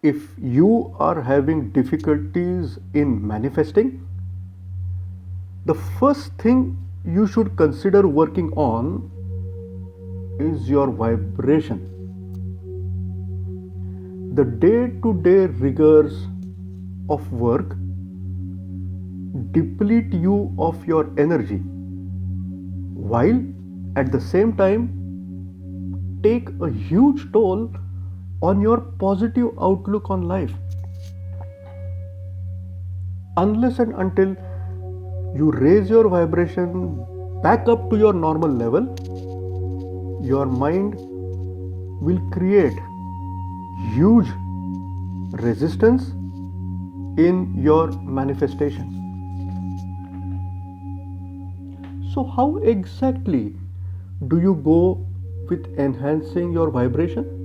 If you are having difficulties in manifesting, the first thing you should consider working on is your vibration. The day to day rigors of work deplete you of your energy, while at the same time take a huge toll on your positive outlook on life. Unless and until you raise your vibration back up to your normal level, your mind will create huge resistance in your manifestations. So, how exactly do you go with enhancing your vibration?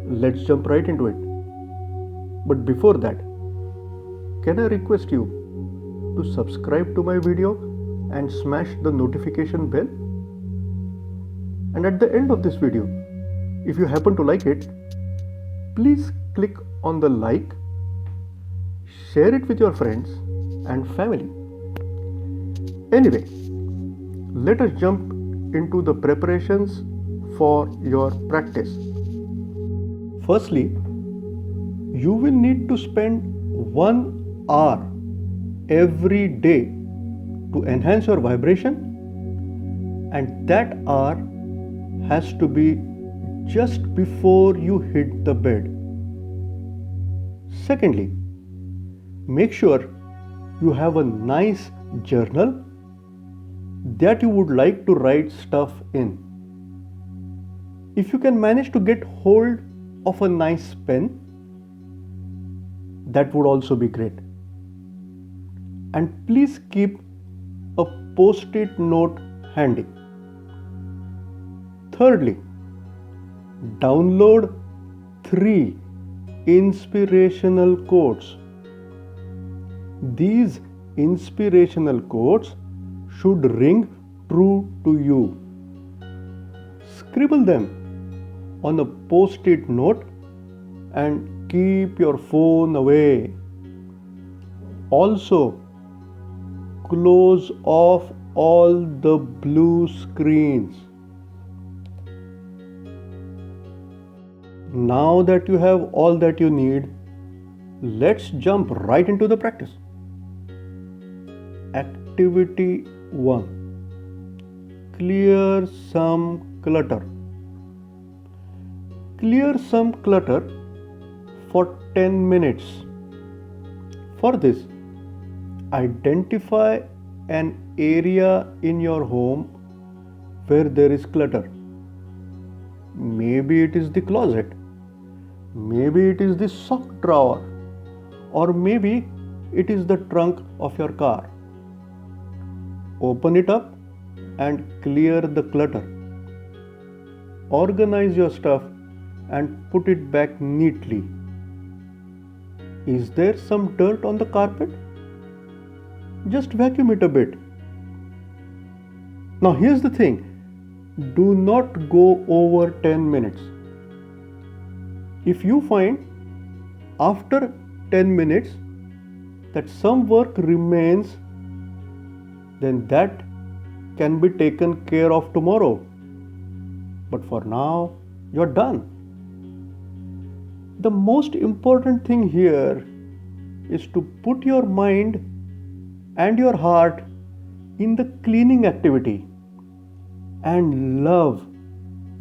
Let's jump right into it. But before that, can I request you to subscribe to my video and smash the notification bell? And at the end of this video, if you happen to like it, please click on the like, share it with your friends and family. Anyway, let us jump into the preparations for your practice. Firstly, you will need to spend 1 hour every day to enhance your vibration, and that hour has to be just before you hit the bed. Secondly, make sure you have a nice journal that you would like to write stuff in. If you can manage to get hold of a nice pen, that would also be great. And please keep a post-it note handy. Thirdly, download 3 inspirational quotes. These inspirational quotes should ring true to you. Scribble them on a post-it note and keep your phone away. Also, close off all the blue screens. Now that you have all that you need, let's jump right into the practice. Activity 1. Clear some clutter. Clear some clutter for 10 minutes. For this, identify an area in your home where there is clutter. Maybe it is the closet, maybe it is the sock drawer, or maybe it is the trunk of your car. Open it up and clear the clutter. Organize your stuff and put it back neatly. Is there some dirt on the carpet? Just vacuum it a bit. Now here's the thing. Do not go over 10 minutes. If you find after 10 minutes that some work remains, then that can be taken care of tomorrow. But for now, you're done. The most important thing here is to put your mind and your heart in the cleaning activity and love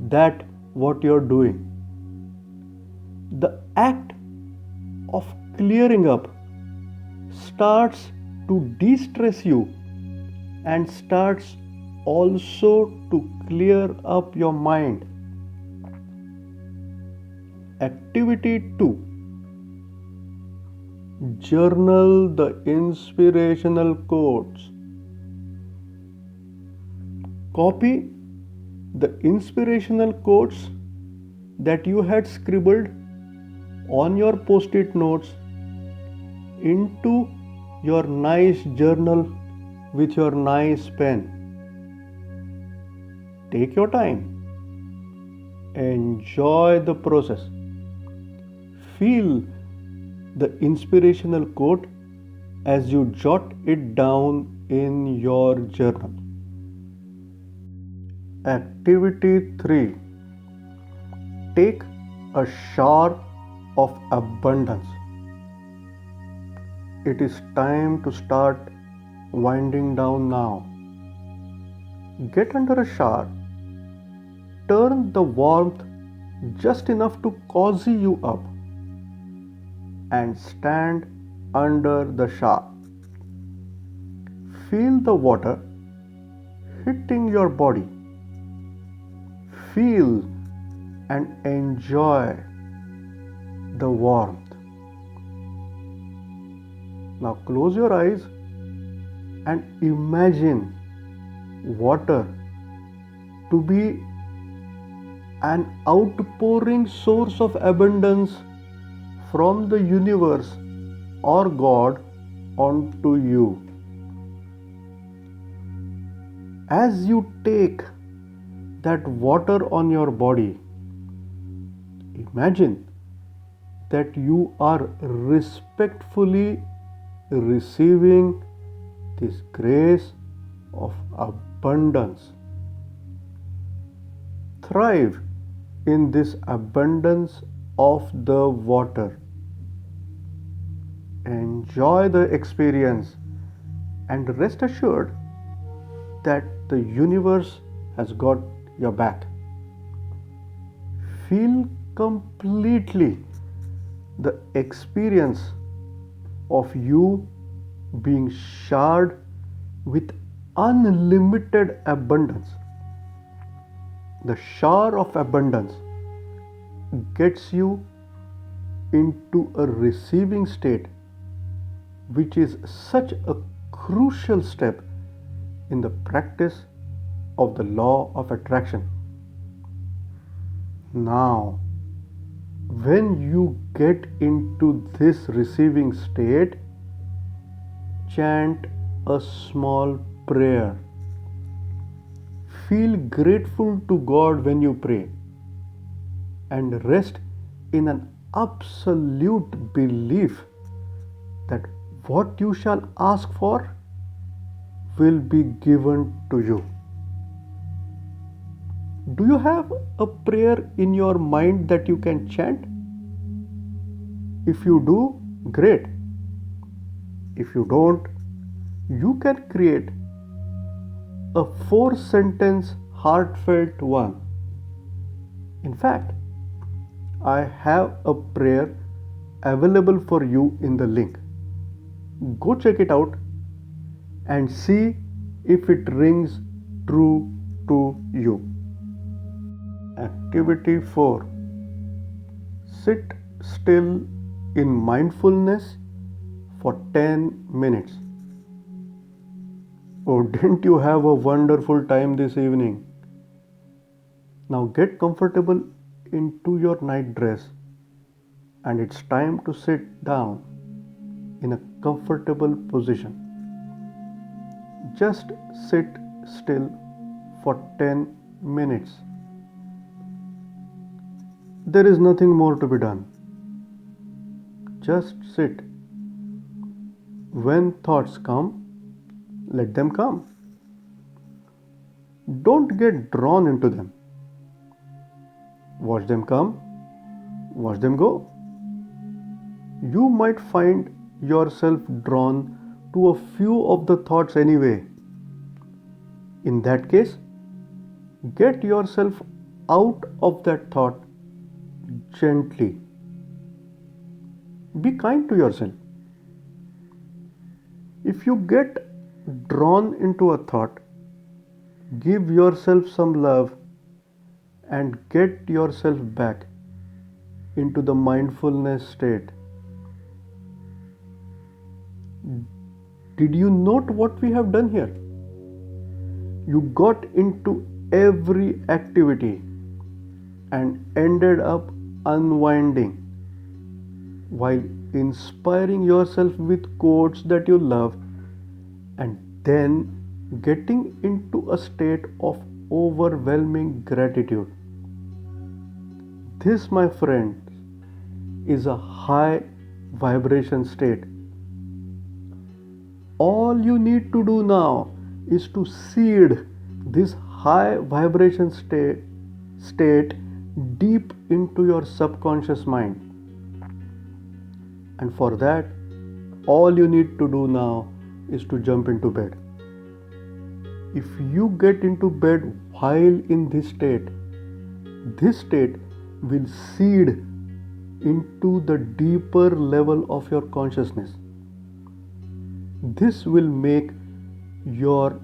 that what you're doing. The act of clearing up starts to de-stress you and starts also to clear up your mind. Activity 2. Journal the inspirational quotes. Copy the inspirational quotes that you had scribbled on your post-it notes into your nice journal with your nice pen. Take your time. Enjoy the process. feel the inspirational quote as you jot it down in your journal. Activity 3. Take a shower of abundance. It is time to start winding down now. Get under a shower. Turn the warmth just enough to cozy you up and stand under the shower. Feel the water hitting your body. Feel and enjoy the warmth. Now close your eyes and imagine water to be an outpouring source of abundance from the universe or God onto you. As you take that water on your body, imagine that you are respectfully receiving this grace of abundance. Thrive in this abundance of the water. Enjoy the experience and rest assured that the universe has got your back. Feel completely the experience of you being showered with unlimited abundance. The shower of abundance gets you into a receiving state, which is such a crucial step in the practice of the law of attraction. Now, when you get into this receiving state, chant a small prayer. Feel grateful to God when you pray and rest in an absolute belief that what you shall ask for will be given to you. Do you have a prayer in your mind that you can chant? If you do, great. If you don't, you can create a 4-sentence heartfelt one. In fact, I have a prayer available for you in the link. Go check it out and see if it rings true to you. Activity 4. Sit still in mindfulness for 10 minutes. Oh, didn't you have a wonderful time this evening? Now get comfortable into your night dress and it's time to sit down in a comfortable position. Just sit still for 10 minutes. There is nothing more to be done. Just sit. When thoughts come, let them come. Don't get drawn into them. Watch them come, watch them go. You might find yourself drawn to a few of the thoughts anyway. In that case, get yourself out of that thought gently. Be kind to yourself. If you get drawn into a thought, give yourself some love and get yourself back into the mindfulness state. Did you note what we have done here? You got into every activity and ended up unwinding while inspiring yourself with quotes that you love and then getting into a state of overwhelming gratitude. This, my friend, is a high vibration state. All you need to do now is to seed this high vibration state deep into your subconscious mind. And for that, all you need to do now is to jump into bed. If you get into bed while in this state will seed into the deeper level of your consciousness. This will make your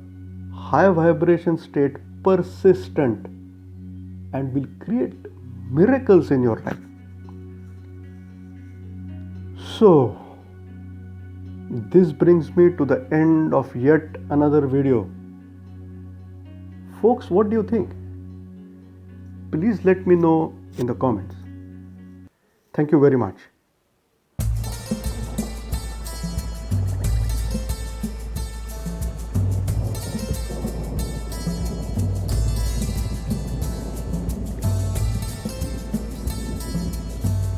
high vibration state persistent and will create miracles in your life. So, this brings me to the end of yet another video. Folks, what do you think? Please let me know in the comments. Thank you very much.